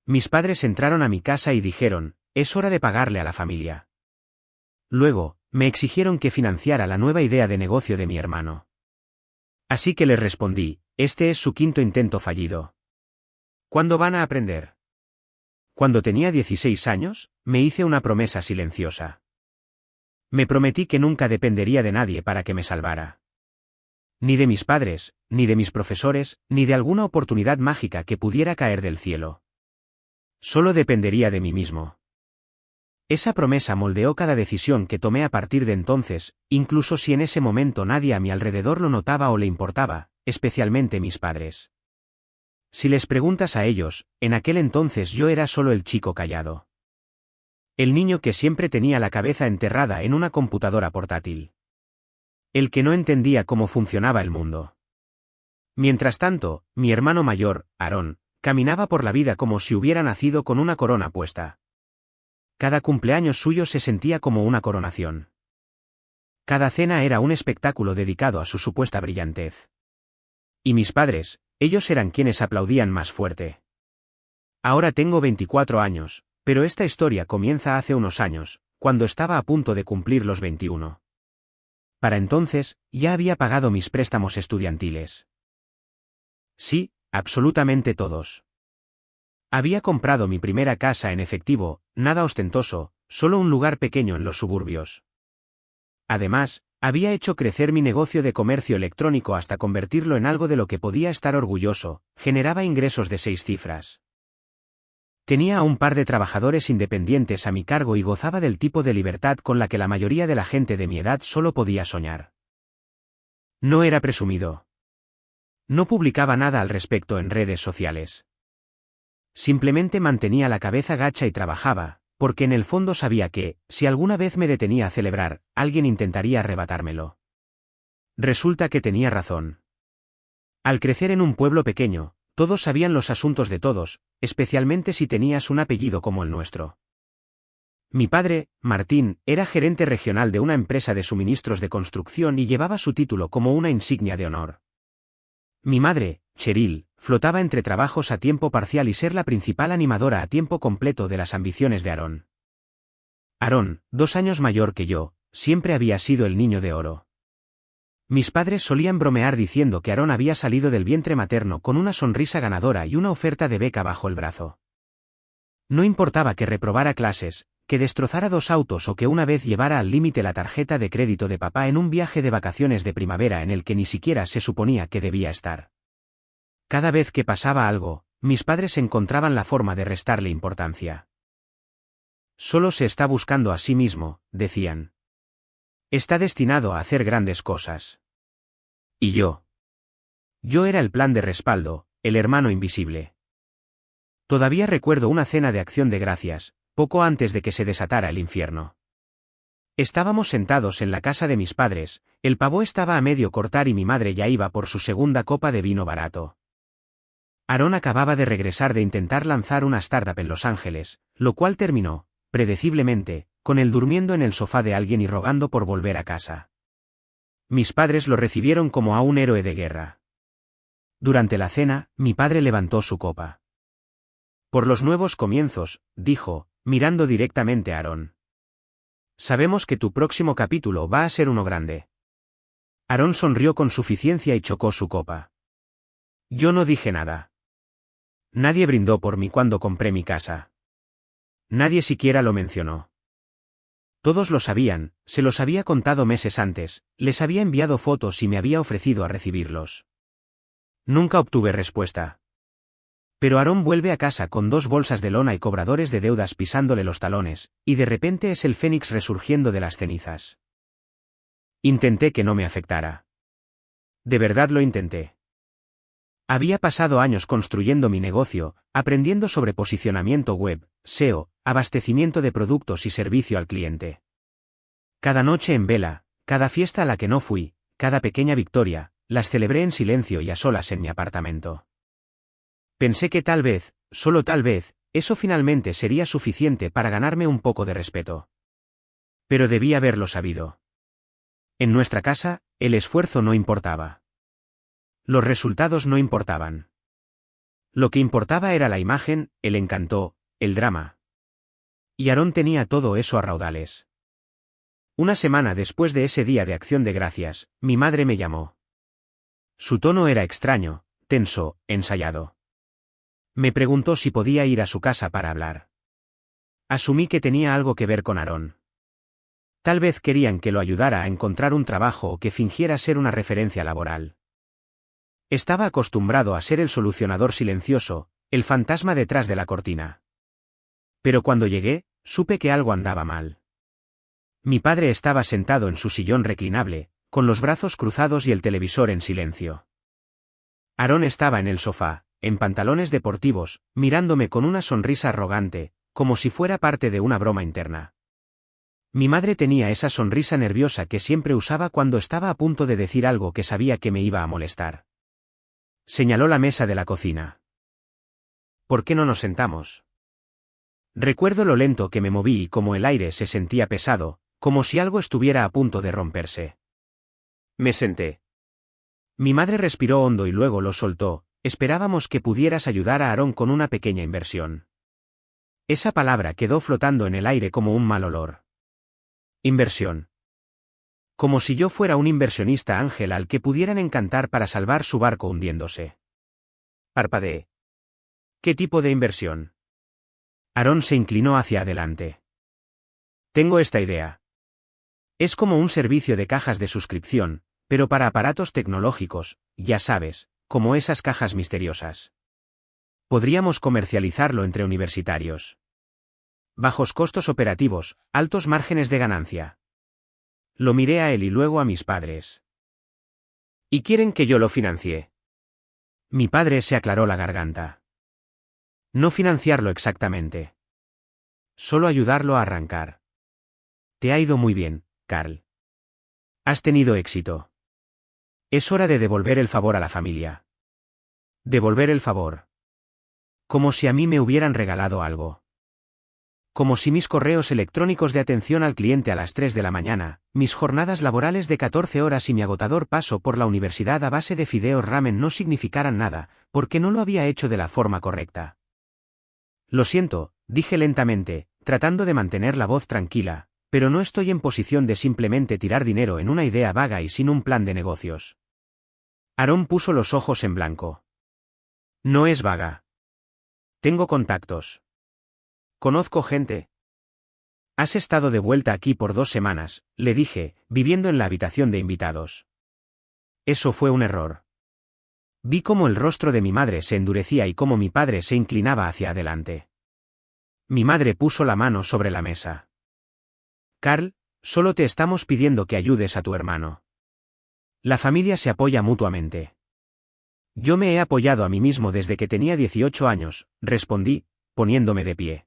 Mis padres entraron a mi casa y dijeron, es hora de pagarle a la familia. Luego, me exigieron que financiara la nueva idea de negocio de mi hermano. Así que les respondí, este es su quinto intento fallido. ¿Cuándo van a aprender? Cuando tenía 16 años, me hice una promesa silenciosa. Me prometí que nunca dependería de nadie para que me salvara. Ni de mis padres, ni de mis profesores, ni de alguna oportunidad mágica que pudiera caer del cielo. Solo dependería de mí mismo. Esa promesa moldeó cada decisión que tomé a partir de entonces, incluso si en ese momento nadie a mi alrededor lo notaba o le importaba, especialmente mis padres. Si les preguntas a ellos, en aquel entonces yo era solo el chico callado. El niño que siempre tenía la cabeza enterrada en una computadora portátil. El que no entendía cómo funcionaba el mundo. Mientras tanto, mi hermano mayor, Aarón, caminaba por la vida como si hubiera nacido con una corona puesta. Cada cumpleaños suyo se sentía como una coronación. Cada cena era un espectáculo dedicado a su supuesta brillantez. Y mis padres, ellos eran quienes aplaudían más fuerte. Ahora tengo 24 años, pero esta historia comienza hace unos años, cuando estaba a punto de cumplir los 21. Para entonces, ya había pagado mis préstamos estudiantiles. Sí, absolutamente todos. Había comprado mi primera casa en efectivo, nada ostentoso, solo un lugar pequeño en los suburbios. Además, había hecho crecer mi negocio de comercio electrónico hasta convertirlo en algo de lo que podía estar orgulloso, generaba ingresos de 6 cifras. Tenía a un par de trabajadores independientes a mi cargo y gozaba del tipo de libertad con la que la mayoría de la gente de mi edad solo podía soñar. No era presumido. No publicaba nada al respecto en redes sociales. Simplemente mantenía la cabeza gacha y trabajaba, porque en el fondo sabía que, si alguna vez me detenía a celebrar, alguien intentaría arrebatármelo. Resulta que tenía razón. Al crecer en un pueblo pequeño, todos sabían los asuntos de todos, especialmente si tenías un apellido como el nuestro. Mi padre, Martín, era gerente regional de una empresa de suministros de construcción y llevaba su título como una insignia de honor. Mi madre, Cheryl, flotaba entre trabajos a tiempo parcial y ser la principal animadora a tiempo completo de las ambiciones de Aarón. Aarón, 2 años mayor que yo, siempre había sido el niño de oro. Mis padres solían bromear diciendo que Aarón había salido del vientre materno con una sonrisa ganadora y una oferta de beca bajo el brazo. No importaba que reprobara clases, que destrozara 2 autos o que una vez llevara al límite la tarjeta de crédito de papá en un viaje de vacaciones de primavera en el que ni siquiera se suponía que debía estar. Cada vez que pasaba algo, mis padres encontraban la forma de restarle importancia. Solo se está buscando a sí mismo, decían. Está destinado a hacer grandes cosas. ¿Y yo? Yo era el plan de respaldo, el hermano invisible. Todavía recuerdo una cena de acción de gracias, poco antes de que se desatara el infierno. Estábamos sentados en la casa de mis padres, el pavo estaba a medio cortar y mi madre ya iba por su segunda copa de vino barato. Aarón acababa de regresar de intentar lanzar una startup en Los Ángeles, lo cual terminó, predeciblemente, con él durmiendo en el sofá de alguien y rogando por volver a casa. Mis padres lo recibieron como a un héroe de guerra. Durante la cena, mi padre levantó su copa. Por los nuevos comienzos, dijo, mirando directamente a Aarón. Sabemos que tu próximo capítulo va a ser uno grande. Aarón sonrió con suficiencia y chocó su copa. Yo no dije nada. Nadie brindó por mí cuando compré mi casa. Nadie siquiera lo mencionó. Todos lo sabían, se los había contado meses antes, les había enviado fotos y me había ofrecido a recibirlos. Nunca obtuve respuesta. Pero Aarón vuelve a casa con 2 bolsas de lona y cobradores de deudas pisándole los talones, y de repente es el fénix resurgiendo de las cenizas. Intenté que no me afectara. De verdad lo intenté. Había pasado años construyendo mi negocio, aprendiendo sobre posicionamiento web, SEO, abastecimiento de productos y servicio al cliente. Cada noche en vela, cada fiesta a la que no fui, cada pequeña victoria, las celebré en silencio y a solas en mi apartamento. Pensé que tal vez, solo tal vez, eso finalmente sería suficiente para ganarme un poco de respeto. Pero debí haberlo sabido. En nuestra casa, el esfuerzo no importaba. Los resultados no importaban. Lo que importaba era la imagen, el encanto, el drama. Y Aarón tenía todo eso a raudales. Una semana después de ese día de Acción de Gracias, mi madre me llamó. Su tono era extraño, tenso, ensayado. Me preguntó si podía ir a su casa para hablar. Asumí que tenía algo que ver con Aarón. Tal vez querían que lo ayudara a encontrar un trabajo o que fingiera ser una referencia laboral. Estaba acostumbrado a ser el solucionador silencioso, el fantasma detrás de la cortina. Pero cuando llegué, supe que algo andaba mal. Mi padre estaba sentado en su sillón reclinable, con los brazos cruzados y el televisor en silencio. Aarón estaba en el sofá, en pantalones deportivos, mirándome con una sonrisa arrogante, como si fuera parte de una broma interna. Mi madre tenía esa sonrisa nerviosa que siempre usaba cuando estaba a punto de decir algo que sabía que me iba a molestar. Señaló la mesa de la cocina. ¿Por qué no nos sentamos? Recuerdo lo lento que me moví y cómo el aire se sentía pesado, como si algo estuviera a punto de romperse. Me senté. Mi madre respiró hondo y luego lo soltó. Esperábamos que pudieras ayudar a Aarón con una pequeña inversión. Esa palabra quedó flotando en el aire como un mal olor. Inversión. Como si yo fuera un inversionista ángel al que pudieran encantar para salvar su barco hundiéndose. Parpadeé. ¿Qué tipo de inversión? Aarón se inclinó hacia adelante. Tengo esta idea. Es como un servicio de cajas de suscripción, pero para aparatos tecnológicos, ya sabes, como esas cajas misteriosas. Podríamos comercializarlo entre universitarios. Bajos costos operativos, altos márgenes de ganancia. Lo miré a él y luego a mis padres. ¿Y quieren que yo lo financie? Mi padre se aclaró la garganta. No financiarlo exactamente. Solo ayudarlo a arrancar. Te ha ido muy bien, Carl. Has tenido éxito. Es hora de devolver el favor a la familia. Devolver el favor. Como si a mí me hubieran regalado algo. Como si mis correos electrónicos de atención al cliente a las 3 de la mañana, mis jornadas laborales de 14 horas y mi agotador paso por la universidad a base de fideos ramen no significaran nada, porque no lo había hecho de la forma correcta. Lo siento, dije lentamente, tratando de mantener la voz tranquila, pero no estoy en posición de simplemente tirar dinero en una idea vaga y sin un plan de negocios. Aarón puso los ojos en blanco. No es vaga. Tengo contactos. Conozco gente. Has estado de vuelta aquí por 2 semanas, le dije, viviendo en la habitación de invitados. Eso fue un error. Vi cómo el rostro de mi madre se endurecía y cómo mi padre se inclinaba hacia adelante. Mi madre puso la mano sobre la mesa. Carl, solo te estamos pidiendo que ayudes a tu hermano. La familia se apoya mutuamente. Yo me he apoyado a mí mismo desde que tenía 18 años, respondí, poniéndome de pie.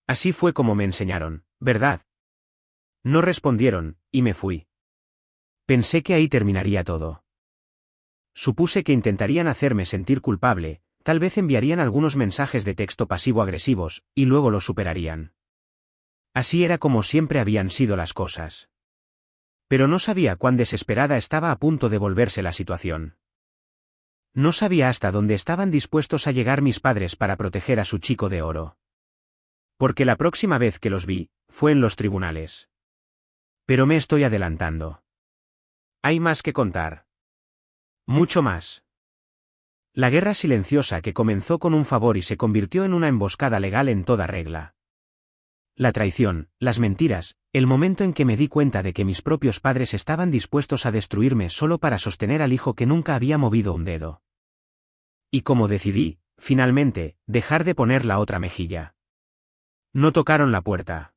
Así fue como me enseñaron, ¿verdad? No respondieron, y me fui. Pensé que ahí terminaría todo. Supuse que intentarían hacerme sentir culpable, tal vez enviarían algunos mensajes de texto pasivo-agresivos, y luego lo superarían. Así era como siempre habían sido las cosas. Pero no sabía cuán desesperada estaba a punto de volverse la situación. No sabía hasta dónde estaban dispuestos a llegar mis padres para proteger a su chico de oro. Porque la próxima vez que los vi, fue en los tribunales. Pero me estoy adelantando. Hay más que contar. Mucho más. La guerra silenciosa que comenzó con un favor y se convirtió en una emboscada legal en toda regla. La traición, las mentiras, el momento en que me di cuenta de que mis propios padres estaban dispuestos a destruirme solo para sostener al hijo que nunca había movido un dedo. Y como decidí, finalmente, dejar de poner la otra mejilla. No tocaron la puerta.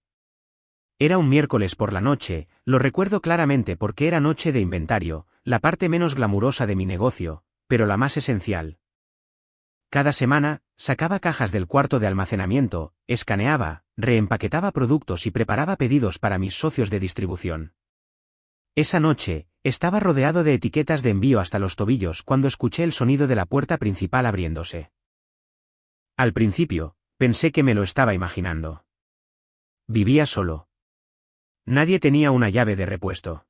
Era un miércoles por la noche, lo recuerdo claramente porque era noche de inventario, la parte menos glamurosa de mi negocio, pero la más esencial. Cada semana, sacaba cajas del cuarto de almacenamiento, escaneaba, reempaquetaba productos y preparaba pedidos para mis socios de distribución. Esa noche, estaba rodeado de etiquetas de envío hasta los tobillos cuando escuché el sonido de la puerta principal abriéndose. Al principio, pensé que me lo estaba imaginando. Vivía solo. Nadie tenía una llave de repuesto.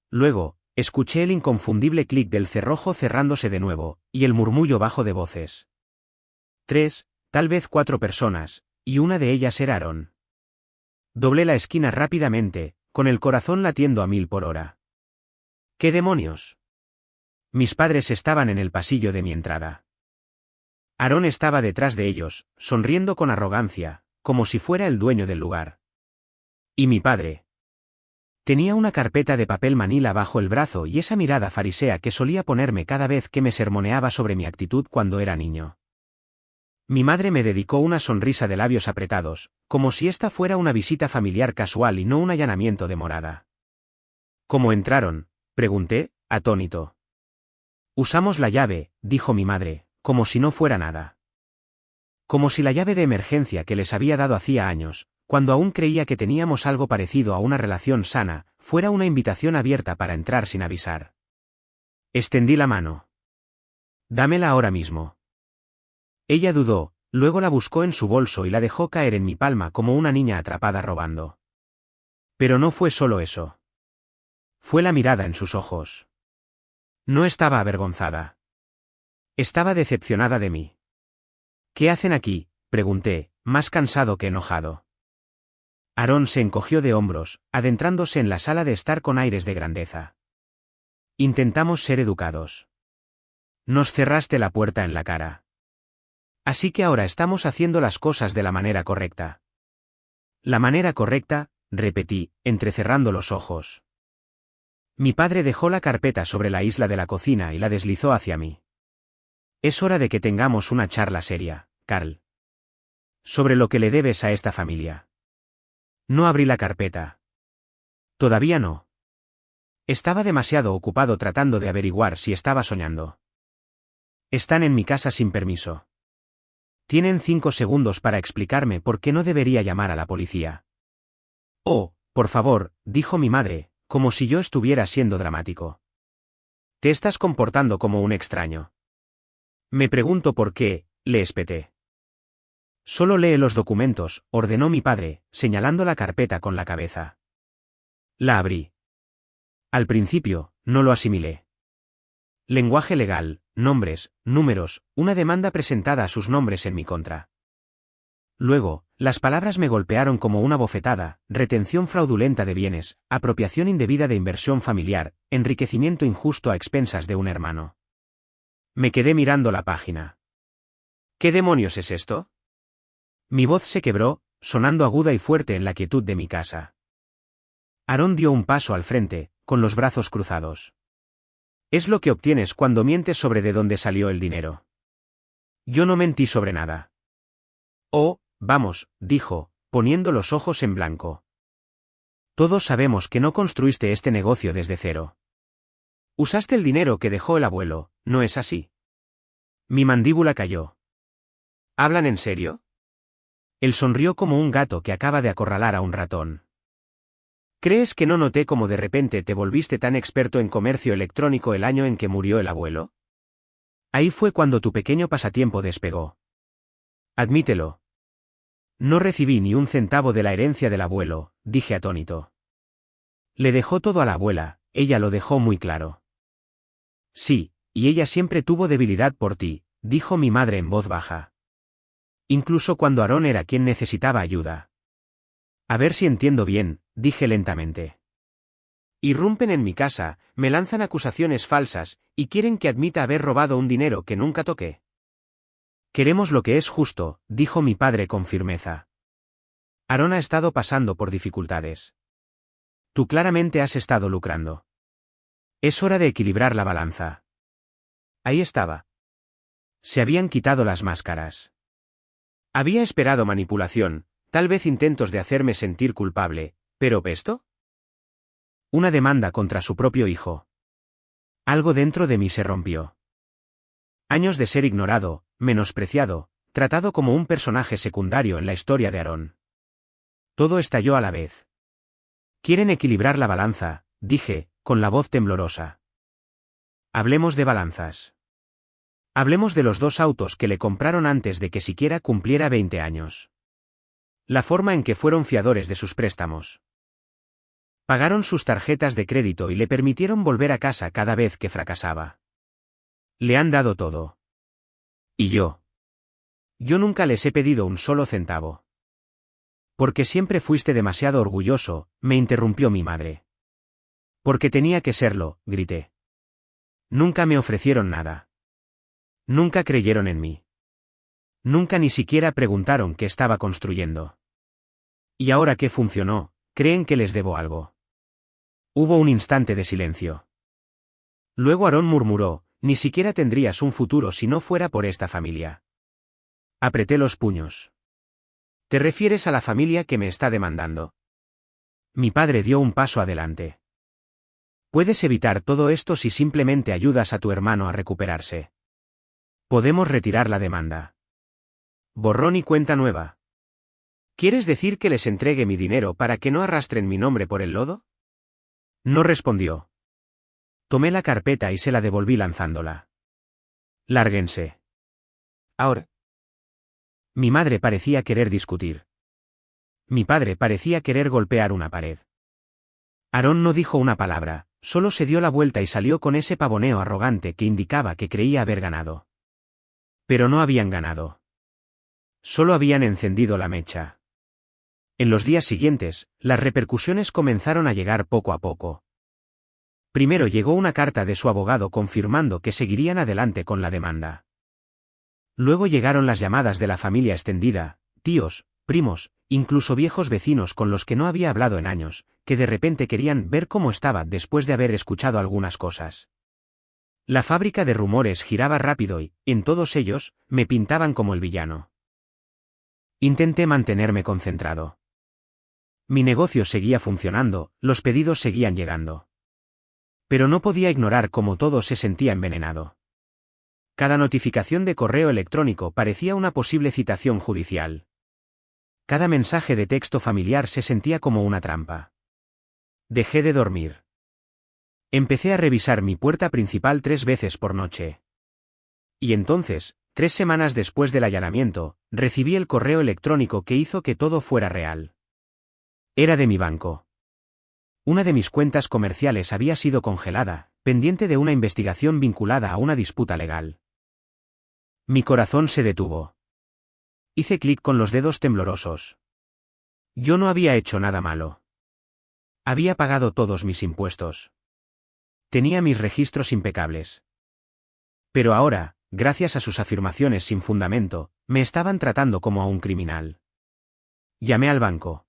Luego, Escuché el inconfundible clic del cerrojo cerrándose de nuevo, y el murmullo bajo de voces. 3, tal vez 4 personas, y una de ellas era Aarón. Doblé la esquina rápidamente, con el corazón latiendo a 1000 por hora. ¿Qué demonios? Mis padres estaban en el pasillo de mi entrada. Aarón estaba detrás de ellos, sonriendo con arrogancia, como si fuera el dueño del lugar. ¿Y mi padre? Tenía una carpeta de papel manila bajo el brazo y esa mirada farisea que solía ponerme cada vez que me sermoneaba sobre mi actitud cuando era niño. Mi madre me dedicó una sonrisa de labios apretados, como si esta fuera una visita familiar casual y no un allanamiento de morada. ¿Cómo entraron?, pregunté, atónito. Usamos la llave, dijo mi madre, como si no fuera nada. Como si la llave de emergencia que les había dado hacía años, cuando aún creía que teníamos algo parecido a una relación sana, fuera una invitación abierta para entrar sin avisar. Extendí la mano. Dámela ahora mismo. Ella dudó, luego la buscó en su bolso y la dejó caer en mi palma como una niña atrapada robando. Pero no fue solo eso. Fue la mirada en sus ojos. No estaba avergonzada. Estaba decepcionada de mí. ¿Qué hacen aquí?, pregunté, más cansado que enojado. Aarón se encogió de hombros, adentrándose en la sala de estar con aires de grandeza. Intentamos ser educados. Nos cerraste la puerta en la cara. Así que ahora estamos haciendo las cosas de la manera correcta. La manera correcta, repetí, entrecerrando los ojos. Mi padre dejó la carpeta sobre la isla de la cocina y la deslizó hacia mí. Es hora de que tengamos una charla seria, Carl. Sobre lo que le debes a esta familia. No abrí la carpeta. Todavía no. Estaba demasiado ocupado tratando de averiguar si estaba soñando. Están en mi casa sin permiso. Tienen 5 segundos para explicarme por qué no debería llamar a la policía. Oh, por favor, dijo mi madre, como si yo estuviera siendo dramático. Te estás comportando como un extraño. Me pregunto por qué, le espeté. Solo lee los documentos, ordenó mi padre, señalando la carpeta con la cabeza. La abrí. Al principio, no lo asimilé. Lenguaje legal, nombres, números, una demanda presentada a sus nombres en mi contra. Luego, las palabras me golpearon como una bofetada: retención fraudulenta de bienes, apropiación indebida de inversión familiar, enriquecimiento injusto a expensas de un hermano. Me quedé mirando la página. ¿Qué demonios es esto? Mi voz se quebró, sonando aguda y fuerte en la quietud de mi casa. Aarón dio un paso al frente, con los brazos cruzados. Es lo que obtienes cuando mientes sobre de dónde salió el dinero. Yo no mentí sobre nada. Oh, vamos, dijo, poniendo los ojos en blanco. Todos sabemos que no construiste este negocio desde cero. Usaste el dinero que dejó el abuelo, ¿no es así? Mi mandíbula cayó. ¿Hablan en serio? Él sonrió como un gato que acaba de acorralar a un ratón. ¿Crees que no noté cómo de repente te volviste tan experto en comercio electrónico el año en que murió el abuelo? Ahí fue cuando tu pequeño pasatiempo despegó. Admítelo. No recibí ni un centavo de la herencia del abuelo, dije atónito. Le dejó todo a la abuela, ella lo dejó muy claro. Sí, y ella siempre tuvo debilidad por ti, dijo mi madre en voz baja. Incluso cuando Aarón era quien necesitaba ayuda. A ver si entiendo bien, dije lentamente. Irrumpen en mi casa, me lanzan acusaciones falsas, y quieren que admita haber robado un dinero que nunca toqué. Queremos lo que es justo, dijo mi padre con firmeza. Aarón ha estado pasando por dificultades. Tú claramente has estado lucrando. Es hora de equilibrar la balanza. Ahí estaba. Se habían quitado las máscaras. Había esperado manipulación, tal vez intentos de hacerme sentir culpable, pero ¿esto? Una demanda contra su propio hijo. Algo dentro de mí se rompió. Años de ser ignorado, menospreciado, tratado como un personaje secundario en la historia de Aarón. Todo estalló a la vez. Quieren equilibrar la balanza, dije, con la voz temblorosa. Hablemos de balanzas. Hablemos de los 2 autos que le compraron antes de que siquiera cumpliera 20 años. La forma en que fueron fiadores de sus préstamos. Pagaron sus tarjetas de crédito y le permitieron volver a casa cada vez que fracasaba. Le han dado todo. ¿Y yo? Yo nunca les he pedido un solo centavo. Porque siempre fuiste demasiado orgulloso, me interrumpió mi madre. Porque tenía que serlo, grité. Nunca me ofrecieron nada. Nunca creyeron en mí. Nunca ni siquiera preguntaron qué estaba construyendo. Y ahora que funcionó, creen que les debo algo. Hubo un instante de silencio. Luego Aarón murmuró, ni siquiera tendrías un futuro si no fuera por esta familia. Apreté los puños. ¿Te refieres a la familia que me está demandando? Mi padre dio un paso adelante. Puedes evitar todo esto si simplemente ayudas a tu hermano a recuperarse. Podemos retirar la demanda. Borrón y cuenta nueva. ¿Quieres decir que les entregue mi dinero para que no arrastren mi nombre por el lodo? No respondió. Tomé la carpeta y se la devolví lanzándola. Lárguense. Ahora. Mi madre parecía querer discutir. Mi padre parecía querer golpear una pared. Aarón no dijo una palabra, solo se dio la vuelta y salió con ese pavoneo arrogante que indicaba que creía haber ganado. Pero no habían ganado. Solo habían encendido la mecha. En los días siguientes, las repercusiones comenzaron a llegar poco a poco. Primero llegó una carta de su abogado confirmando que seguirían adelante con la demanda. Luego llegaron las llamadas de la familia extendida, tíos, primos, incluso viejos vecinos con los que no había hablado en años, que de repente querían ver cómo estaba después de haber escuchado algunas cosas. La fábrica de rumores giraba rápido y, en todos ellos, me pintaban como el villano. Intenté mantenerme concentrado. Mi negocio seguía funcionando, los pedidos seguían llegando. Pero no podía ignorar cómo todo se sentía envenenado. Cada notificación de correo electrónico parecía una posible citación judicial. Cada mensaje de texto familiar se sentía como una trampa. Dejé de dormir. Empecé a revisar mi puerta principal 3 veces por noche. Y entonces, 3 semanas después del allanamiento, recibí el correo electrónico que hizo que todo fuera real. Era de mi banco. Una de mis cuentas comerciales había sido congelada, pendiente de una investigación vinculada a una disputa legal. Mi corazón se detuvo. Hice clic con los dedos temblorosos. Yo no había hecho nada malo. Había pagado todos mis impuestos. Tenía mis registros impecables. Pero ahora, gracias a sus afirmaciones sin fundamento, me estaban tratando como a un criminal. Llamé al banco.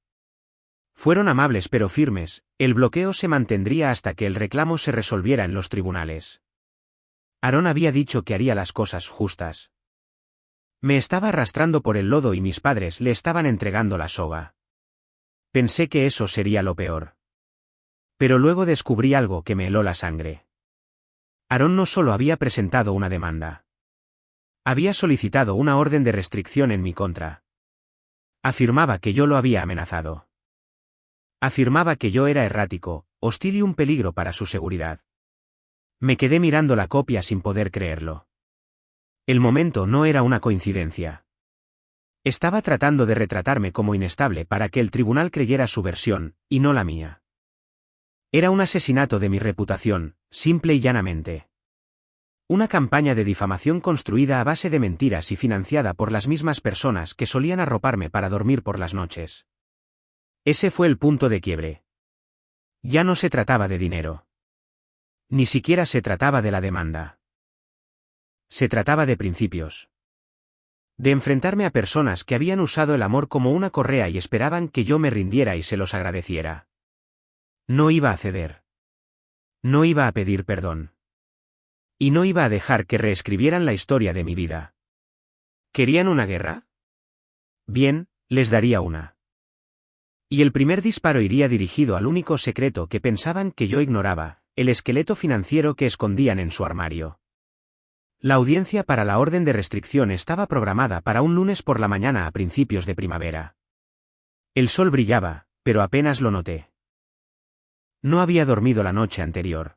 Fueron amables pero firmes, el bloqueo se mantendría hasta que el reclamo se resolviera en los tribunales. Aarón había dicho que haría las cosas justas. Me estaba arrastrando por el lodo y mis padres le estaban entregando la soga. Pensé que eso sería lo peor. Pero luego descubrí algo que me heló la sangre. Aarón no solo había presentado una demanda. Había solicitado una orden de restricción en mi contra. Afirmaba que yo lo había amenazado. Afirmaba que yo era errático, hostil y un peligro para su seguridad. Me quedé mirando la copia sin poder creerlo. El momento no era una coincidencia. Estaba tratando de retratarme como inestable para que el tribunal creyera su versión, y no la mía. Era un asesinato de mi reputación, simple y llanamente. Una campaña de difamación construida a base de mentiras y financiada por las mismas personas que solían arroparme para dormir por las noches. Ese fue el punto de quiebre. Ya no se trataba de dinero. Ni siquiera se trataba de la demanda. Se trataba de principios. De enfrentarme a personas que habían usado el amor como una correa y esperaban que yo me rindiera y se los agradeciera. No iba a ceder. No iba a pedir perdón. Y no iba a dejar que reescribieran la historia de mi vida. ¿Querían una guerra? Bien, les daría una. Y el primer disparo iría dirigido al único secreto que pensaban que yo ignoraba, el esqueleto financiero que escondían en su armario. La audiencia para la orden de restricción estaba programada para un lunes por la mañana a principios de primavera. El sol brillaba, pero apenas lo noté. No había dormido la noche anterior.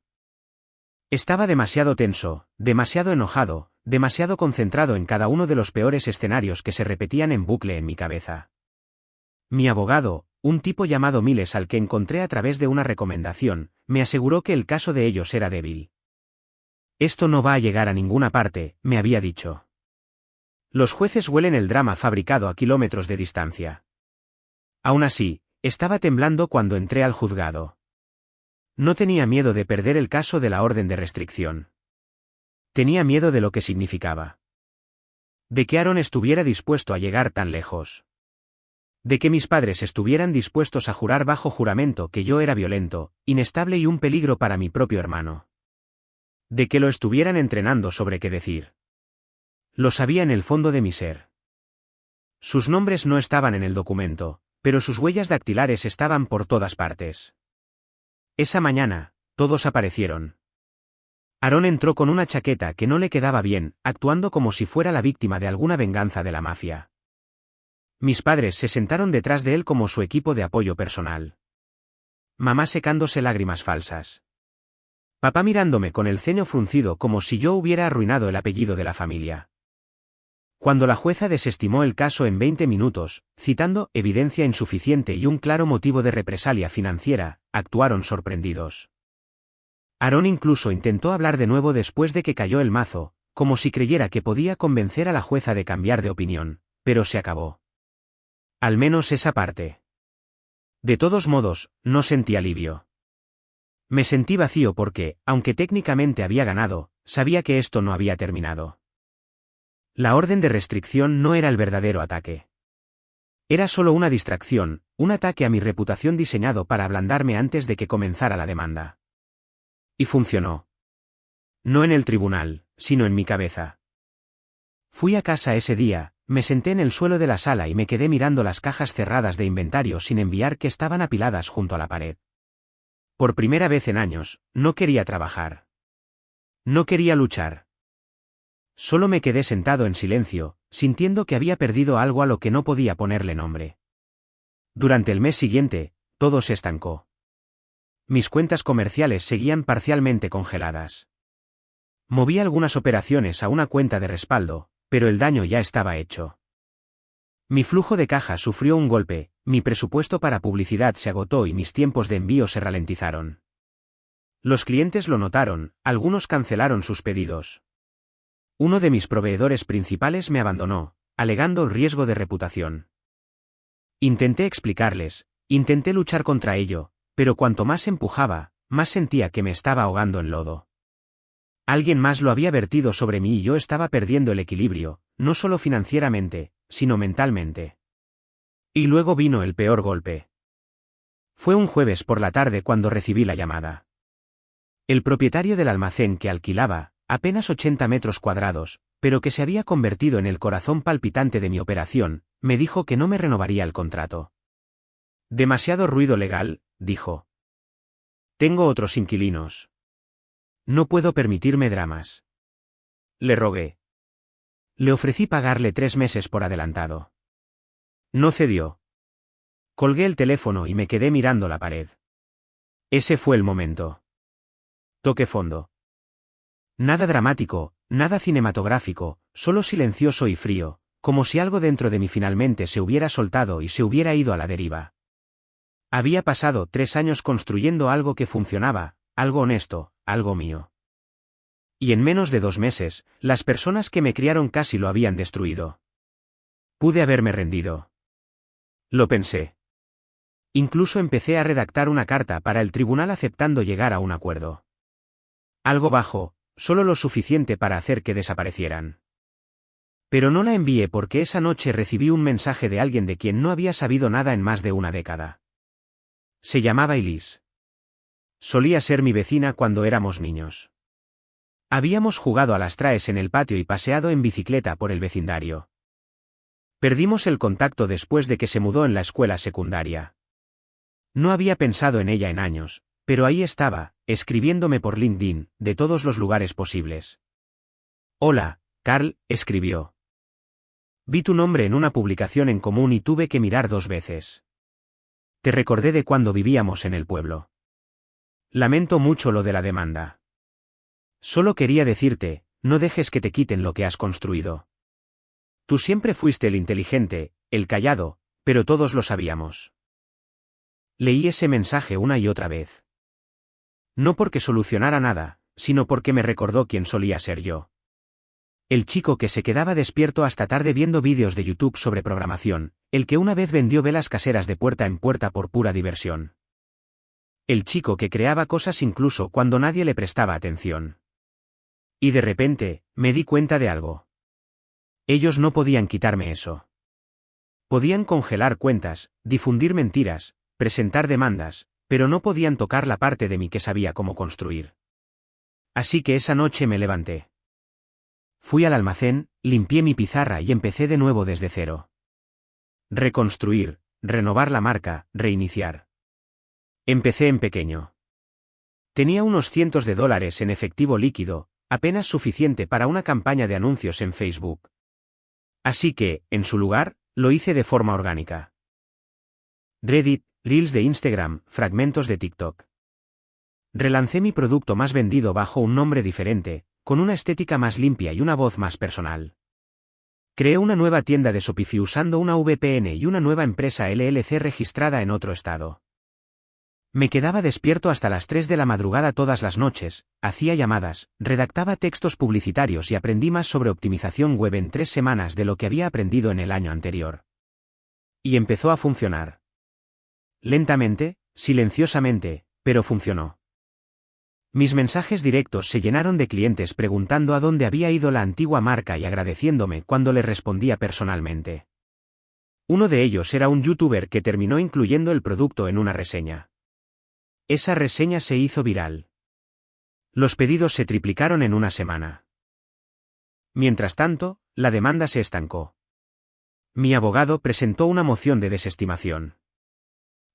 Estaba demasiado tenso, demasiado enojado, demasiado concentrado en cada uno de los peores escenarios que se repetían en bucle en mi cabeza. Mi abogado, un tipo llamado Miles al que encontré a través de una recomendación, me aseguró que el caso de ellos era débil. Esto no va a llegar a ninguna parte, me había dicho. Los jueces huelen el drama fabricado a kilómetros de distancia. Aún así, estaba temblando cuando entré al juzgado. No tenía miedo de perder el caso de la orden de restricción. Tenía miedo de lo que significaba. De que Aaron estuviera dispuesto a llegar tan lejos. De que mis padres estuvieran dispuestos a jurar bajo juramento que yo era violento, inestable y un peligro para mi propio hermano. De que lo estuvieran entrenando sobre qué decir. Lo sabía en el fondo de mi ser. Sus nombres no estaban en el documento, pero sus huellas dactilares estaban por todas partes. Esa mañana, todos aparecieron. Aaron entró con una chaqueta que no le quedaba bien, actuando como si fuera la víctima de alguna venganza de la mafia. Mis padres se sentaron detrás de él como su equipo de apoyo personal. Mamá secándose lágrimas falsas. Papá mirándome con el ceño fruncido como si yo hubiera arruinado el apellido de la familia. Cuando la jueza desestimó el caso en 20 minutos, citando evidencia insuficiente y un claro motivo de represalia financiera, actuaron sorprendidos. Aaron incluso intentó hablar de nuevo después de que cayó el mazo, como si creyera que podía convencer a la jueza de cambiar de opinión, pero se acabó. Al menos esa parte. De todos modos, no sentí alivio. Me sentí vacío porque, aunque técnicamente había ganado, sabía que esto no había terminado. La orden de restricción no era el verdadero ataque. Era solo una distracción, un ataque a mi reputación diseñado para ablandarme antes de que comenzara la demanda. Y funcionó. No en el tribunal, sino en mi cabeza. Fui a casa ese día, me senté en el suelo de la sala y me quedé mirando las cajas cerradas de inventario sin enviar que estaban apiladas junto a la pared. Por primera vez en años, no quería trabajar. No quería luchar. Solo me quedé sentado en silencio, sintiendo que había perdido algo a lo que no podía ponerle nombre. Durante el mes siguiente, todo se estancó. Mis cuentas comerciales seguían parcialmente congeladas. Moví algunas operaciones a una cuenta de respaldo, pero el daño ya estaba hecho. Mi flujo de caja sufrió un golpe, mi presupuesto para publicidad se agotó y mis tiempos de envío se ralentizaron. Los clientes lo notaron, algunos cancelaron sus pedidos. Uno de mis proveedores principales me abandonó, alegando riesgo de reputación. Intenté explicarles, intenté luchar contra ello, pero cuanto más empujaba, más sentía que me estaba ahogando en lodo. Alguien más lo había vertido sobre mí y yo estaba perdiendo el equilibrio, no solo financieramente, sino mentalmente. Y luego vino el peor golpe. Fue un jueves por la tarde cuando recibí la llamada. El propietario del almacén que alquilaba, apenas 80 metros cuadrados, pero que se había convertido en el corazón palpitante de mi operación, me dijo que no me renovaría el contrato. Demasiado ruido legal, dijo. Tengo otros inquilinos. No puedo permitirme dramas. Le rogué. Le ofrecí pagarle 3 meses por adelantado. No cedió. Colgué el teléfono y me quedé mirando la pared. Ese fue el momento. Toqué fondo. Nada dramático, nada cinematográfico, solo silencioso y frío, como si algo dentro de mí finalmente se hubiera soltado y se hubiera ido a la deriva. Había pasado 3 años construyendo algo que funcionaba, algo honesto, algo mío. Y en menos de 2 meses, las personas que me criaron casi lo habían destruido. Pude haberme rendido. Lo pensé. Incluso empecé a redactar una carta para el tribunal aceptando llegar a un acuerdo. Algo bajo, solo lo suficiente para hacer que desaparecieran. Pero no la envié porque esa noche recibí un mensaje de alguien de quien no había sabido nada en más de una década. Se llamaba Elise. Solía ser mi vecina cuando éramos niños. Habíamos jugado a las traes en el patio y paseado en bicicleta por el vecindario. Perdimos el contacto después de que se mudó en la escuela secundaria. No había pensado en ella en años, pero ahí estaba, escribiéndome por LinkedIn, de todos los lugares posibles. Hola, Carl, escribió. Vi tu nombre en una publicación en común y tuve que mirar 2 veces. Te recordé de cuando vivíamos en el pueblo. Lamento mucho lo de la demanda. Solo quería decirte, no dejes que te quiten lo que has construido. Tú siempre fuiste el inteligente, el callado, pero todos lo sabíamos. Leí ese mensaje una y otra vez. No porque solucionara nada, sino porque me recordó quién solía ser yo. El chico que se quedaba despierto hasta tarde viendo vídeos de YouTube sobre programación, el que una vez vendió velas caseras de puerta en puerta por pura diversión. El chico que creaba cosas incluso cuando nadie le prestaba atención. Y de repente, me di cuenta de algo. Ellos no podían quitarme eso. Podían congelar cuentas, difundir mentiras, presentar demandas, pero no podían tocar la parte de mí que sabía cómo construir. Así que esa noche me levanté. Fui al almacén, limpié mi pizarra y empecé de nuevo desde cero. Reconstruir, renovar la marca, reiniciar. Empecé en pequeño. Tenía unos cientos de dólares en efectivo líquido, apenas suficiente para una campaña de anuncios en Facebook. Así que, en su lugar, lo hice de forma orgánica. Reddit, Reels de Instagram, fragmentos de TikTok. Relancé mi producto más vendido bajo un nombre diferente, con una estética más limpia y una voz más personal. Creé una nueva tienda de Shopify usando una VPN y una nueva empresa LLC registrada en otro estado. Me quedaba despierto hasta las 3 de la madrugada todas las noches, hacía llamadas, redactaba textos publicitarios y aprendí más sobre optimización web en 3 semanas de lo que había aprendido en el año anterior. Y empezó a funcionar. Lentamente, silenciosamente, pero funcionó. Mis mensajes directos se llenaron de clientes preguntando a dónde había ido la antigua marca y agradeciéndome cuando les respondía personalmente. Uno de ellos era un youtuber que terminó incluyendo el producto en una reseña. Esa reseña se hizo viral. Los pedidos se triplicaron en una semana. Mientras tanto, la demanda se estancó. Mi abogado presentó una moción de desestimación.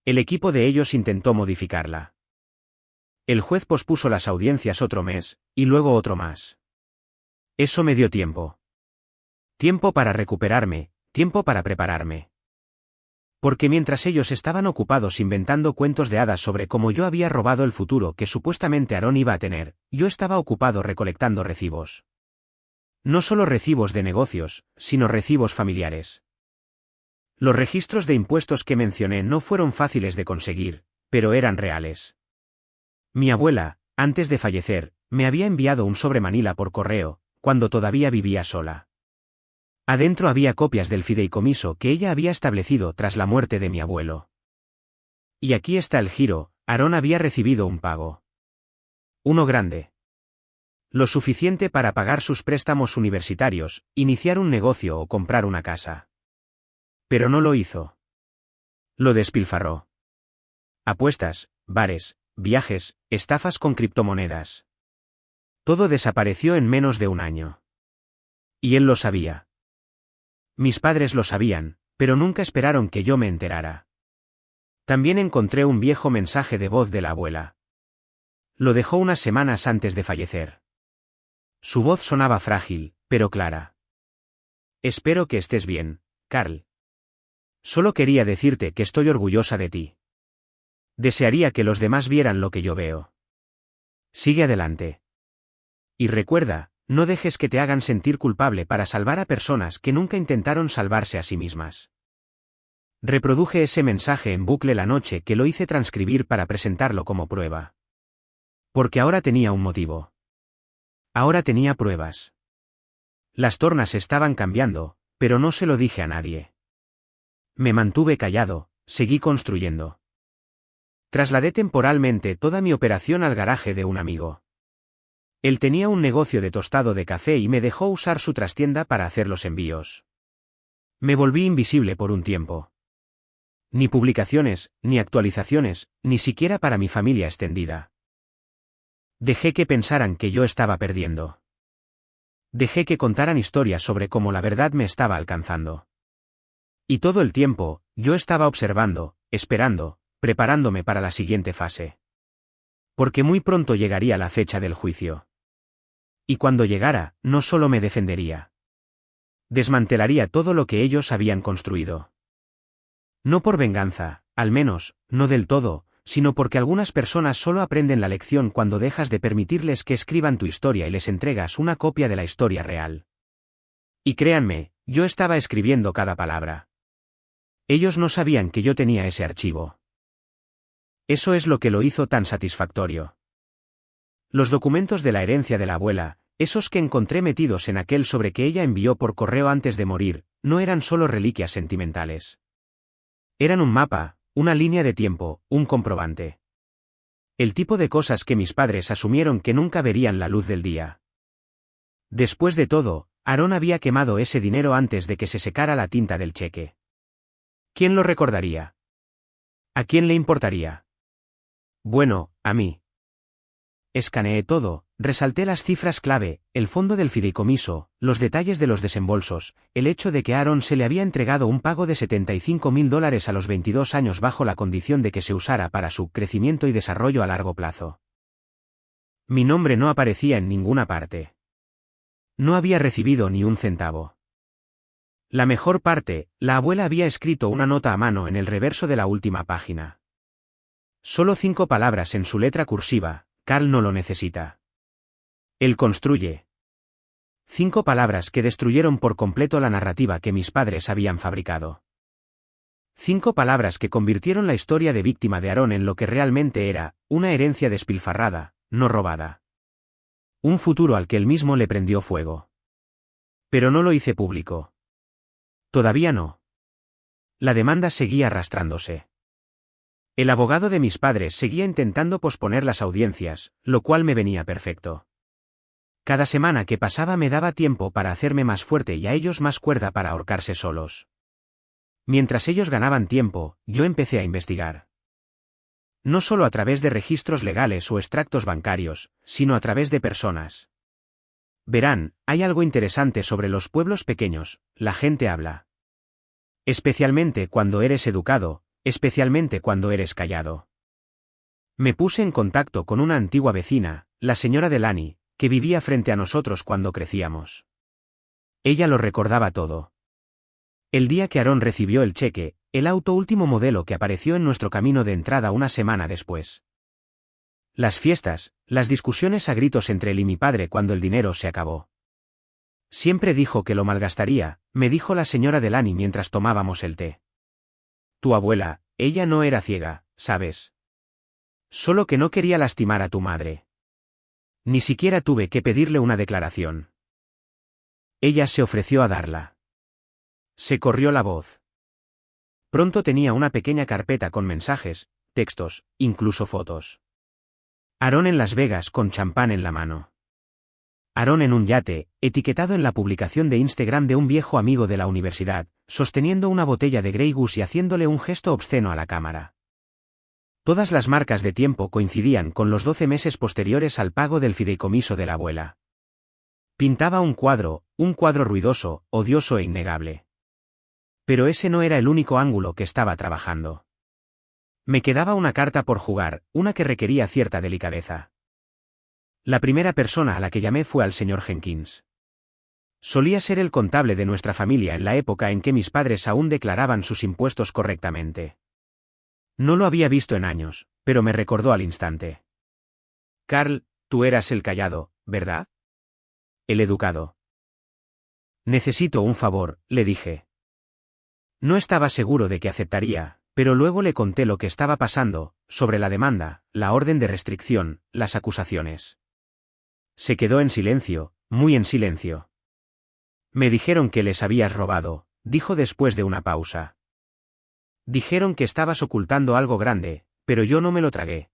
El equipo de ellos intentó modificarla. El juez pospuso las audiencias otro mes, y luego otro más. Eso me dio tiempo. Tiempo para recuperarme, tiempo para prepararme. Porque mientras ellos estaban ocupados inventando cuentos de hadas sobre cómo yo había robado el futuro que supuestamente Aaron iba a tener, yo estaba ocupado recolectando recibos. No solo recibos de negocios, sino recibos familiares. Los registros de impuestos que mencioné no fueron fáciles de conseguir, pero eran reales. Mi abuela, antes de fallecer, me había enviado un sobre Manila por correo, cuando todavía vivía sola. Adentro había copias del fideicomiso que ella había establecido tras la muerte de mi abuelo. Y aquí está el giro, Aaron había recibido un pago. Uno grande. Lo suficiente para pagar sus préstamos universitarios, iniciar un negocio o comprar una casa. Pero no lo hizo. Lo despilfarró. Apuestas, bares, viajes, estafas con criptomonedas. Todo desapareció en menos de un año. Y él lo sabía. Mis padres lo sabían, pero nunca esperaron que yo me enterara. También encontré un viejo mensaje de voz de la abuela. Lo dejó unas semanas antes de fallecer. Su voz sonaba frágil, pero clara. Espero que estés bien, Carl. Solo quería decirte que estoy orgullosa de ti. Desearía que los demás vieran lo que yo veo. Sigue adelante. Y recuerda, no dejes que te hagan sentir culpable para salvar a personas que nunca intentaron salvarse a sí mismas. Reproduje ese mensaje en bucle la noche que lo hice transcribir para presentarlo como prueba. Porque ahora tenía un motivo. Ahora tenía pruebas. Las tornas estaban cambiando, pero no se lo dije a nadie. Me mantuve callado, seguí construyendo. Trasladé temporalmente toda mi operación al garaje de un amigo. Él tenía un negocio de tostado de café y me dejó usar su trastienda para hacer los envíos. Me volví invisible por un tiempo. Ni publicaciones, ni actualizaciones, ni siquiera para mi familia extendida. Dejé que pensaran que yo estaba perdiendo. Dejé que contaran historias sobre cómo la verdad me estaba alcanzando. Y todo el tiempo, yo estaba observando, esperando, preparándome para la siguiente fase. Porque muy pronto llegaría la fecha del juicio. Y cuando llegara, no solo me defendería. Desmantelaría todo lo que ellos habían construido. No por venganza, al menos, no del todo, sino porque algunas personas solo aprenden la lección cuando dejas de permitirles que escriban tu historia y les entregas una copia de la historia real. Y créanme, yo estaba escribiendo cada palabra. Ellos no sabían que yo tenía ese archivo. Eso es lo que lo hizo tan satisfactorio. Los documentos de la herencia de la abuela, esos que encontré metidos en aquel sobre que ella envió por correo antes de morir, no eran solo reliquias sentimentales. Eran un mapa, una línea de tiempo, un comprobante. El tipo de cosas que mis padres asumieron que nunca verían la luz del día. Después de todo, Aaron había quemado ese dinero antes de que se secara la tinta del cheque. ¿Quién lo recordaría? ¿A quién le importaría? Bueno, a mí. Escaneé todo, resalté las cifras clave, el fondo del fideicomiso, los detalles de los desembolsos, el hecho de que a Aaron se le había entregado un pago de $75.000 a los 22 años bajo la condición de que se usara para su crecimiento y desarrollo a largo plazo. Mi nombre no aparecía en ninguna parte. No había recibido ni un centavo. La mejor parte, la abuela había escrito una nota a mano en el reverso de la última página. Solo 5 palabras en su letra cursiva: Carl no lo necesita. Él construye. 5 palabras que destruyeron por completo la narrativa que mis padres habían fabricado. 5 palabras que convirtieron la historia de víctima de Aaron en lo que realmente era, una herencia despilfarrada, no robada. Un futuro al que él mismo le prendió fuego. Pero no lo hice público. Todavía no. La demanda seguía arrastrándose. El abogado de mis padres seguía intentando posponer las audiencias, lo cual me venía perfecto. Cada semana que pasaba me daba tiempo para hacerme más fuerte y a ellos más cuerda para ahorcarse solos. Mientras ellos ganaban tiempo, yo empecé a investigar. No solo a través de registros legales o extractos bancarios, sino a través de personas. Verán, hay algo interesante sobre los pueblos pequeños, la gente habla. Especialmente cuando eres educado, especialmente cuando eres callado. Me puse en contacto con una antigua vecina, la señora Delany, que vivía frente a nosotros cuando crecíamos. Ella lo recordaba todo. El día que Aaron recibió el cheque, el auto último modelo que apareció en nuestro camino de entrada una semana después. Las fiestas, las discusiones a gritos entre él y mi padre cuando el dinero se acabó. Siempre dijo que lo malgastaría, me dijo la señora Delany mientras tomábamos el té. Tu abuela, ella no era ciega, ¿sabes? Solo que no quería lastimar a tu madre. Ni siquiera tuve que pedirle una declaración. Ella se ofreció a darla. Se corrió la voz. Pronto tenía una pequeña carpeta con mensajes, textos, incluso fotos. Aaron en Las Vegas con champán en la mano. Aaron en un yate, etiquetado en la publicación de Instagram de un viejo amigo de la universidad, sosteniendo una botella de Grey Goose y haciéndole un gesto obsceno a la cámara. Todas las marcas de tiempo coincidían con los 12 meses posteriores al pago del fideicomiso de la abuela. Pintaba un cuadro ruidoso, odioso e innegable. Pero ese no era el único ángulo que estaba trabajando. Me quedaba una carta por jugar, una que requería cierta delicadeza. La primera persona a la que llamé fue al señor Jenkins. Solía ser el contable de nuestra familia en la época en que mis padres aún declaraban sus impuestos correctamente. No lo había visto en años, pero me recordó al instante. Carl, tú eras el callado, ¿verdad? El educado. Necesito un favor, le dije. No estaba seguro de que aceptaría, pero luego le conté lo que estaba pasando, sobre la demanda, la orden de restricción, las acusaciones. Se quedó en silencio, muy en silencio. Me dijeron que les habías robado, dijo después de una pausa. Dijeron que estabas ocultando algo grande, pero yo no me lo tragué.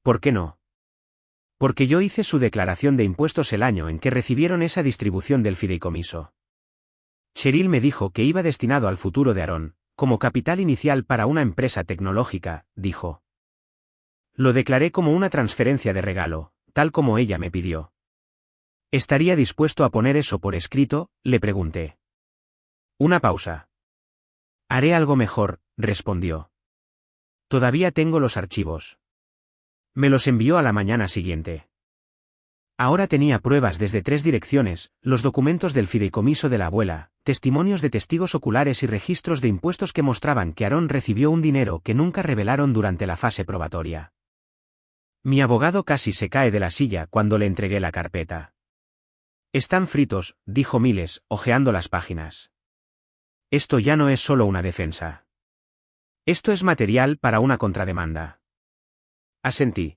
¿Por qué no? Porque yo hice su declaración de impuestos el año en que recibieron esa distribución del fideicomiso. Cheryl me dijo que iba destinado al futuro de Aaron, como capital inicial para una empresa tecnológica, dijo. Lo declaré como una transferencia de regalo, tal como ella me pidió. ¿Estaría dispuesto a poner eso por escrito?, le pregunté. Una pausa. Haré algo mejor, respondió. Todavía tengo los archivos. Me los envió a la mañana siguiente. Ahora tenía pruebas desde 3 direcciones, los documentos del fideicomiso de la abuela, testimonios de testigos oculares y registros de impuestos que mostraban que Aaron recibió un dinero que nunca revelaron durante la fase probatoria. Mi abogado casi se cae de la silla cuando le entregué la carpeta. Están fritos, dijo Miles, hojeando las páginas. Esto ya no es solo una defensa. Esto es material para una contrademanda. Asentí.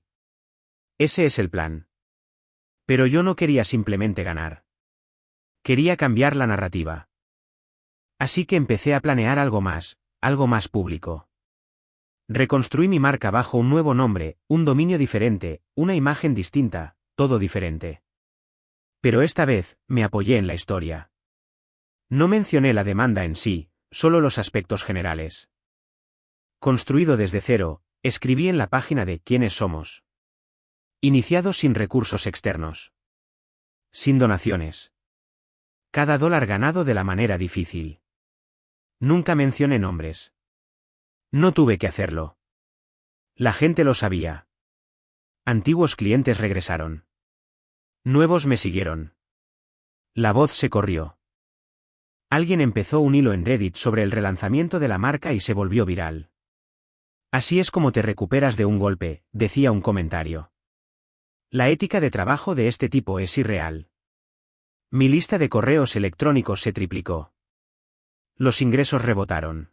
Ese es el plan. Pero yo no quería simplemente ganar. Quería cambiar la narrativa. Así que empecé a planear algo más público. Reconstruí mi marca bajo un nuevo nombre, un dominio diferente, una imagen distinta, todo diferente. Pero esta vez, me apoyé en la historia. No mencioné la demanda en sí, solo los aspectos generales. Construido desde cero, escribí en la página de ¿Quiénes somos? Iniciado sin recursos externos. Sin donaciones. Cada dólar ganado de la manera difícil. Nunca mencioné nombres. No tuve que hacerlo. La gente lo sabía. Antiguos clientes regresaron. Nuevos me siguieron. La voz se corrió. Alguien empezó un hilo en Reddit sobre el relanzamiento de la marca y se volvió viral. Así es como te recuperas de un golpe, decía un comentario. La ética de trabajo de este tipo es irreal. Mi lista de correos electrónicos se triplicó. Los ingresos rebotaron.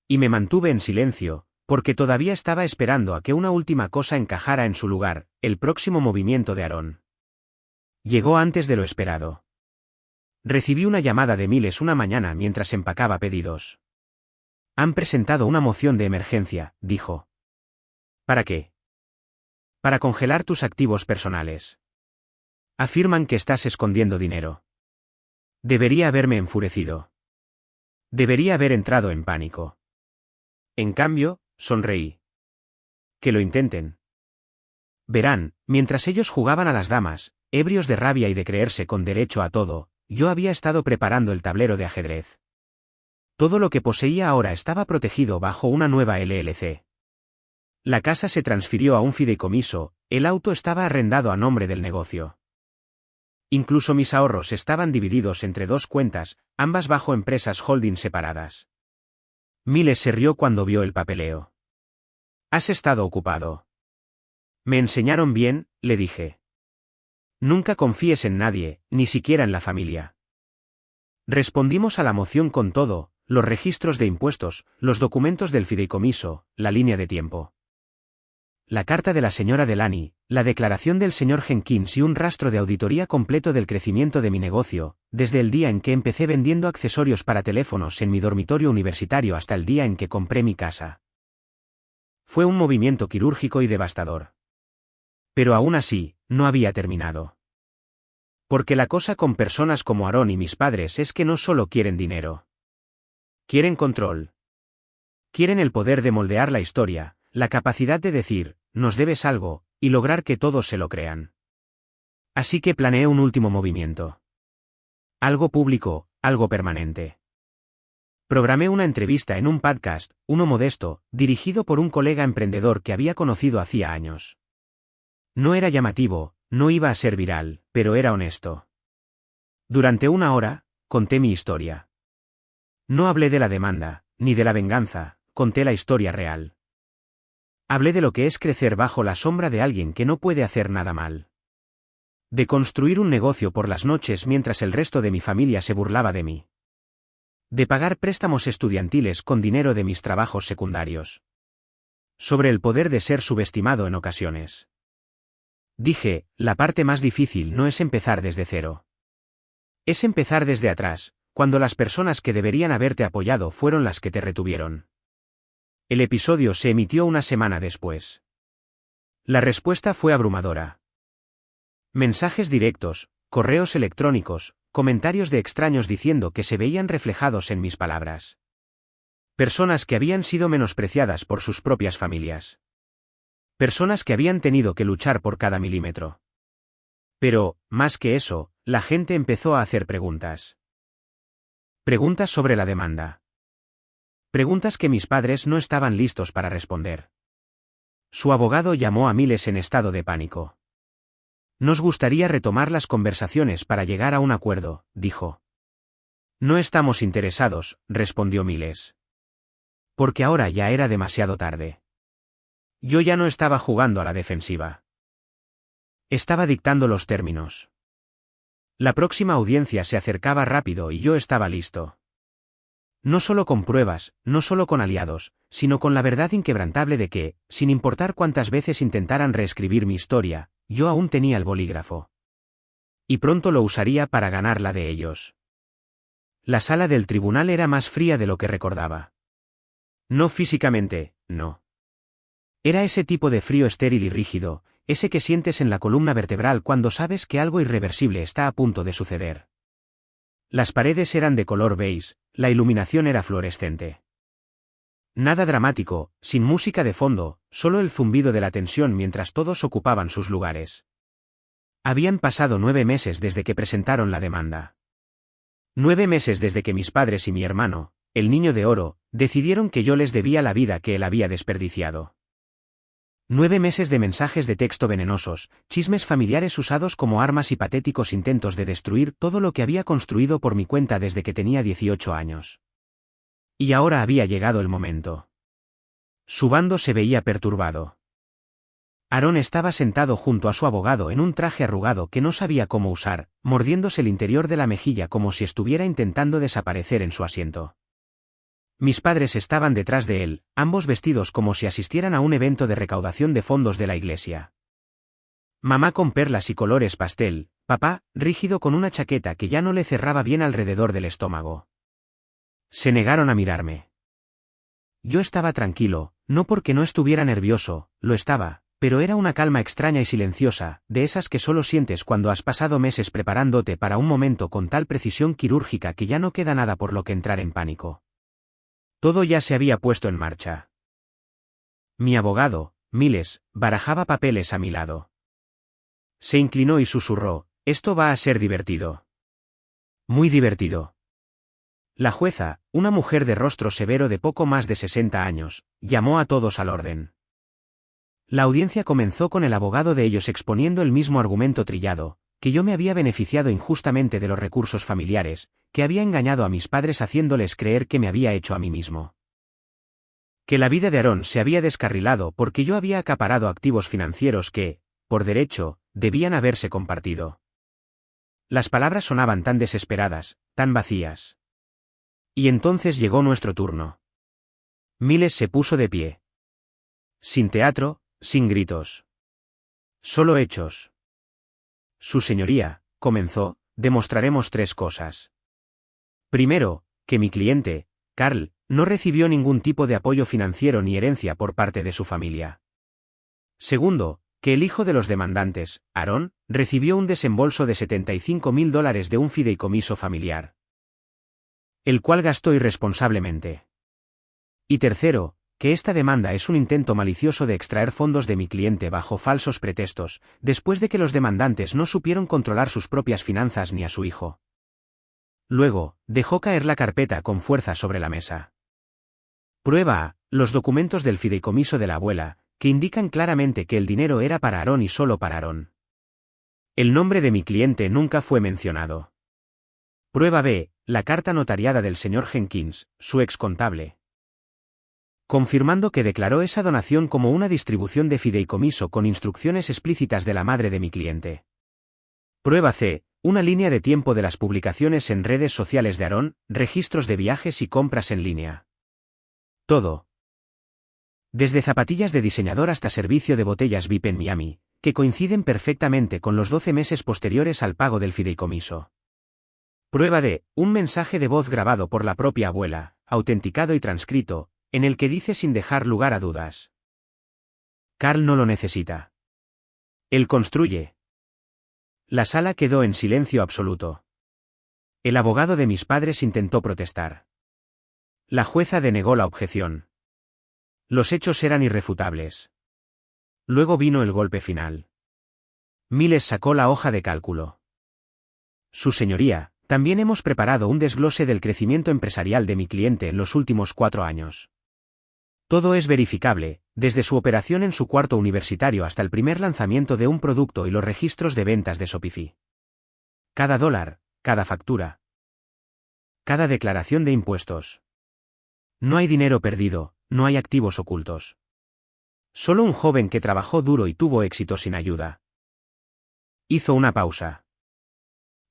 Y me mantuve en silencio, porque todavía estaba esperando a que una última cosa encajara en su lugar, el próximo movimiento de Aarón. Llegó antes de lo esperado. Recibí una llamada de Miles una mañana mientras empacaba pedidos. Han presentado una moción de emergencia, dijo. ¿Para qué? Para congelar tus activos personales. Afirman que estás escondiendo dinero. Debería haberme enfurecido. Debería haber entrado en pánico. En cambio, sonreí. Que lo intenten. Verán, mientras ellos jugaban a las damas, ebrios de rabia y de creerse con derecho a todo, yo había estado preparando el tablero de ajedrez. Todo lo que poseía ahora estaba protegido bajo una nueva LLC. La casa se transfirió a un fideicomiso, el auto estaba arrendado a nombre del negocio. Incluso mis ahorros estaban divididos entre dos cuentas, ambas bajo empresas holding separadas. Miles se rió cuando vio el papeleo. ¿Has estado ocupado? Me enseñaron bien, le dije. Nunca confíes en nadie, ni siquiera en la familia. Respondimos a la moción con todo, los registros de impuestos, los documentos del fideicomiso, la línea de tiempo. La carta de la señora Delany, la declaración del señor Jenkins y un rastro de auditoría completo del crecimiento de mi negocio, desde el día en que empecé vendiendo accesorios para teléfonos en mi dormitorio universitario hasta el día en que compré mi casa. Fue un movimiento quirúrgico y devastador. Pero aún así, no había terminado. Porque la cosa con personas como Aarón y mis padres es que no solo quieren dinero. Quieren control. Quieren el poder de moldear la historia, la capacidad de decir, nos debes algo, y lograr que todos se lo crean. Así que planeé un último movimiento. Algo público, algo permanente. Programé una entrevista en un podcast, uno modesto, dirigido por un colega emprendedor que había conocido hacía años. No era llamativo, no iba a ser viral, pero era honesto. Durante una hora, conté mi historia. No hablé de la demanda, ni de la venganza, conté la historia real. Hablé de lo que es crecer bajo la sombra de alguien que no puede hacer nada mal. De construir un negocio por las noches mientras el resto de mi familia se burlaba de mí. De pagar préstamos estudiantiles con dinero de mis trabajos secundarios. Sobre el poder de ser subestimado en ocasiones. Dije, la parte más difícil no es empezar desde cero. Es empezar desde atrás, cuando las personas que deberían haberte apoyado fueron las que te retuvieron. El episodio se emitió una semana después. La respuesta fue abrumadora. Mensajes directos, correos electrónicos, comentarios de extraños diciendo que se veían reflejados en mis palabras. Personas que habían sido menospreciadas por sus propias familias. Personas que habían tenido que luchar por cada milímetro. Pero, más que eso, la gente empezó a hacer preguntas. Preguntas sobre la demanda. Preguntas que mis padres no estaban listos para responder. Su abogado llamó a Miles en estado de pánico. Nos gustaría retomar las conversaciones para llegar a un acuerdo, dijo. No estamos interesados, respondió Miles. Porque ahora ya era demasiado tarde. Yo ya no estaba jugando a la defensiva. Estaba dictando los términos. La próxima audiencia se acercaba rápido y yo estaba listo. No solo con pruebas, no solo con aliados, sino con la verdad inquebrantable de que, sin importar cuántas veces intentaran reescribir mi historia, yo aún tenía el bolígrafo. Y pronto lo usaría para ganar la de ellos. La sala del tribunal era más fría de lo que recordaba. No físicamente, no. Era ese tipo de frío estéril y rígido, ese que sientes en la columna vertebral cuando sabes que algo irreversible está a punto de suceder. Las paredes eran de color beige, la iluminación era fluorescente. Nada dramático, sin música de fondo, solo el zumbido de la tensión mientras todos ocupaban sus lugares. Habían pasado 9 meses desde que presentaron la demanda. 9 meses desde que mis padres y mi hermano, el niño de oro, decidieron que yo les debía la vida que él había desperdiciado. 9 meses de mensajes de texto venenosos, chismes familiares usados como armas y patéticos intentos de destruir todo lo que había construido por mi cuenta desde que tenía 18 años. Y ahora había llegado el momento. Su bando se veía perturbado. Aaron estaba sentado junto a su abogado en un traje arrugado que no sabía cómo usar, mordiéndose el interior de la mejilla como si estuviera intentando desaparecer en su asiento. Mis padres estaban detrás de él, ambos vestidos como si asistieran a un evento de recaudación de fondos de la iglesia. Mamá con perlas y colores pastel, papá, rígido con una chaqueta que ya no le cerraba bien alrededor del estómago. Se negaron a mirarme. Yo estaba tranquilo, no porque no estuviera nervioso, lo estaba, pero era una calma extraña y silenciosa, de esas que solo sientes cuando has pasado meses preparándote para un momento con tal precisión quirúrgica que ya no queda nada por lo que entrar en pánico. Todo ya se había puesto en marcha. Mi abogado, Miles, barajaba papeles a mi lado. Se inclinó y susurró, «Esto va a ser divertido». Muy divertido. La jueza, una mujer de rostro severo de poco más de 60 años, llamó a todos al orden. La audiencia comenzó con el abogado de ellos exponiendo el mismo argumento trillado, que yo me había beneficiado injustamente de los recursos familiares, que había engañado a mis padres haciéndoles creer que me había hecho a mí mismo. Que la vida de Aaron se había descarrilado porque yo había acaparado activos financieros que, por derecho, debían haberse compartido. Las palabras sonaban tan desesperadas, tan vacías. Y entonces llegó nuestro turno. Miles se puso de pie. Sin teatro, sin gritos. Solo hechos. Su señoría, comenzó, demostraremos 3 cosas. Primero, que mi cliente, Carl, no recibió ningún tipo de apoyo financiero ni herencia por parte de su familia. Segundo, que el hijo de los demandantes, Aaron, recibió un desembolso de $75.000 de un fideicomiso familiar, el cual gastó irresponsablemente. Y tercero, que esta demanda es un intento malicioso de extraer fondos de mi cliente bajo falsos pretextos, después de que los demandantes no supieron controlar sus propias finanzas ni a su hijo. Luego, dejó caer la carpeta con fuerza sobre la mesa. Prueba A, los documentos del fideicomiso de la abuela, que indican claramente que el dinero era para Aaron y solo para Aaron. El nombre de mi cliente nunca fue mencionado. Prueba B, la carta notariada del señor Jenkins, su ex contable, confirmando que declaró esa donación como una distribución de fideicomiso con instrucciones explícitas de la madre de mi cliente. Prueba C, una línea de tiempo de las publicaciones en redes sociales de Aaron, registros de viajes y compras en línea. Todo. Desde zapatillas de diseñador hasta servicio de botellas VIP en Miami, que coinciden perfectamente con los 12 meses posteriores al pago del fideicomiso. Prueba D, un mensaje de voz grabado por la propia abuela, autenticado y transcrito, en el que dice sin dejar lugar a dudas: Carl no lo necesita. Él construye. La sala quedó en silencio absoluto. El abogado de mis padres intentó protestar. La jueza denegó la objeción. Los hechos eran irrefutables. Luego vino el golpe final. Miles sacó la hoja de cálculo. Su señoría, también hemos preparado un desglose del crecimiento empresarial de mi cliente en los últimos 4 años. Todo es verificable, desde su operación en su cuarto universitario hasta el primer lanzamiento de un producto y los registros de ventas de Shopify. Cada dólar, cada factura, cada declaración de impuestos. No hay dinero perdido, no hay activos ocultos. Solo un joven que trabajó duro y tuvo éxito sin ayuda. Hizo una pausa.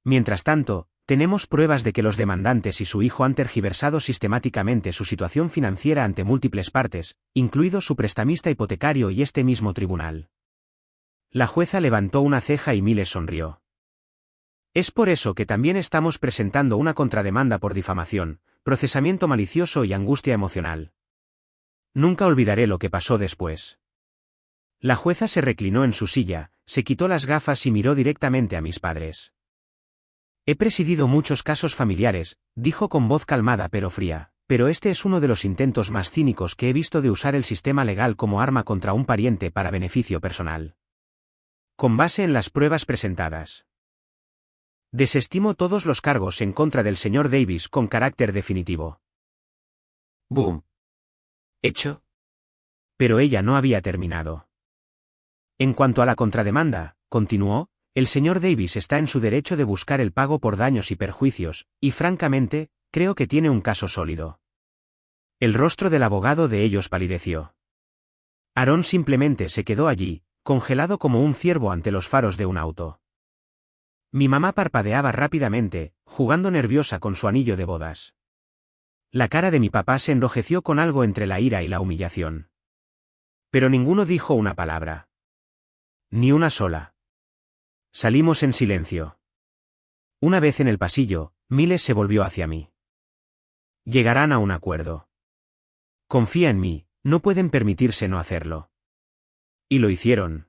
Mientras tanto, tenemos pruebas de que los demandantes y su hijo han tergiversado sistemáticamente su situación financiera ante múltiples partes, incluido su prestamista hipotecario y este mismo tribunal. La jueza levantó una ceja y Miles sonrió. Es por eso que también estamos presentando una contrademanda por difamación, procesamiento malicioso y angustia emocional. Nunca olvidaré lo que pasó después. La jueza se reclinó en su silla, se quitó las gafas y miró directamente a mis padres. He presidido muchos casos familiares, dijo con voz calmada pero fría, pero este es uno de los intentos más cínicos que he visto de usar el sistema legal como arma contra un pariente para beneficio personal. Con base en las pruebas presentadas, desestimo todos los cargos en contra del señor Davis con carácter definitivo. ¡Boom! ¿Hecho? Pero ella no había terminado. En cuanto a la contrademanda, continuó, el señor Davis está en su derecho de buscar el pago por daños y perjuicios, y francamente, creo que tiene un caso sólido. El rostro del abogado de ellos palideció. Aaron simplemente se quedó allí, congelado como un ciervo ante los faros de un auto. Mi mamá parpadeaba rápidamente, jugando nerviosa con su anillo de bodas. La cara de mi papá se enrojeció con algo entre la ira y la humillación. Pero ninguno dijo una palabra. Ni una sola. Salimos en silencio. Una vez en el pasillo, Miles se volvió hacia mí. Llegarán a un acuerdo. Confía en mí, no pueden permitirse no hacerlo. Y lo hicieron.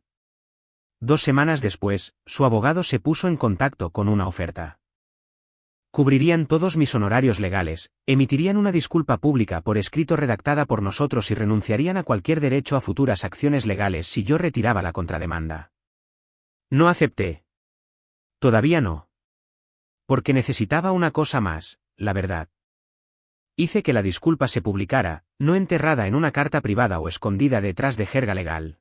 2 semanas después, su abogado se puso en contacto con una oferta. Cubrirían todos mis honorarios legales, emitirían una disculpa pública por escrito redactada por nosotros y renunciarían a cualquier derecho a futuras acciones legales si yo retiraba la contrademanda. No acepté. Todavía no. Porque necesitaba una cosa más, la verdad. Hice que la disculpa se publicara, no enterrada en una carta privada o escondida detrás de jerga legal.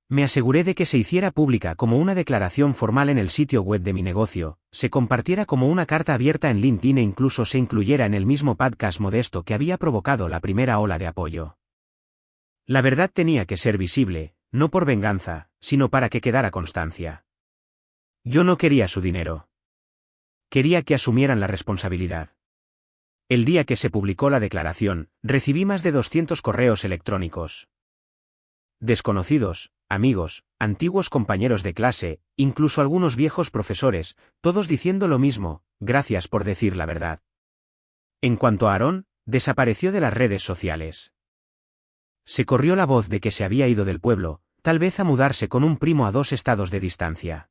Me aseguré de que se hiciera pública como una declaración formal en el sitio web de mi negocio, se compartiera como una carta abierta en LinkedIn e incluso se incluyera en el mismo podcast modesto que había provocado la primera ola de apoyo. La verdad tenía que ser visible, no por venganza, sino para que quedara constancia. Yo no quería su dinero. Quería que asumieran la responsabilidad. El día que se publicó la declaración, recibí más de 200 correos electrónicos. Desconocidos, amigos, antiguos compañeros de clase, incluso algunos viejos profesores, todos diciendo lo mismo, gracias por decir la verdad. En cuanto a Aaron, desapareció de las redes sociales. Se corrió la voz de que se había ido del pueblo, tal vez a mudarse con un primo a 2 estados de distancia.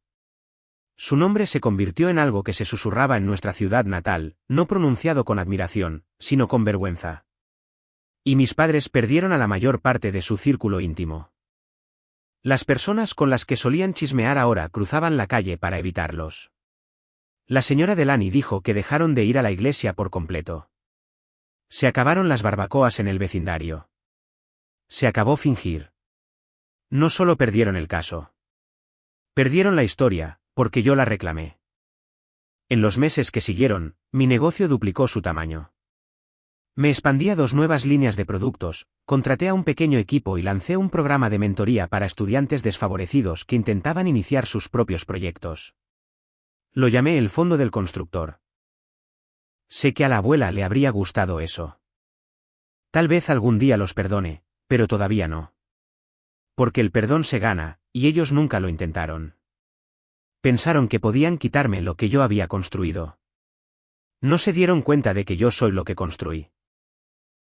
Su nombre se convirtió en algo que se susurraba en nuestra ciudad natal, no pronunciado con admiración, sino con vergüenza. Y mis padres perdieron a la mayor parte de su círculo íntimo. Las personas con las que solían chismear ahora cruzaban la calle para evitarlos. La señora Delany dijo que dejaron de ir a la iglesia por completo. Se acabaron las barbacoas en el vecindario. Se acabó fingir. No solo perdieron el caso. Perdieron la historia, porque yo la reclamé. En los meses que siguieron, mi negocio duplicó su tamaño. Me expandí a 2 nuevas líneas de productos, contraté a un pequeño equipo y lancé un programa de mentoría para estudiantes desfavorecidos que intentaban iniciar sus propios proyectos. Lo llamé el Fondo del Constructor. Sé que a la abuela le habría gustado eso. Tal vez algún día los perdone, pero todavía no. Porque el perdón se gana, y ellos nunca lo intentaron. Pensaron que podían quitarme lo que yo había construido. No se dieron cuenta de que yo soy lo que construí.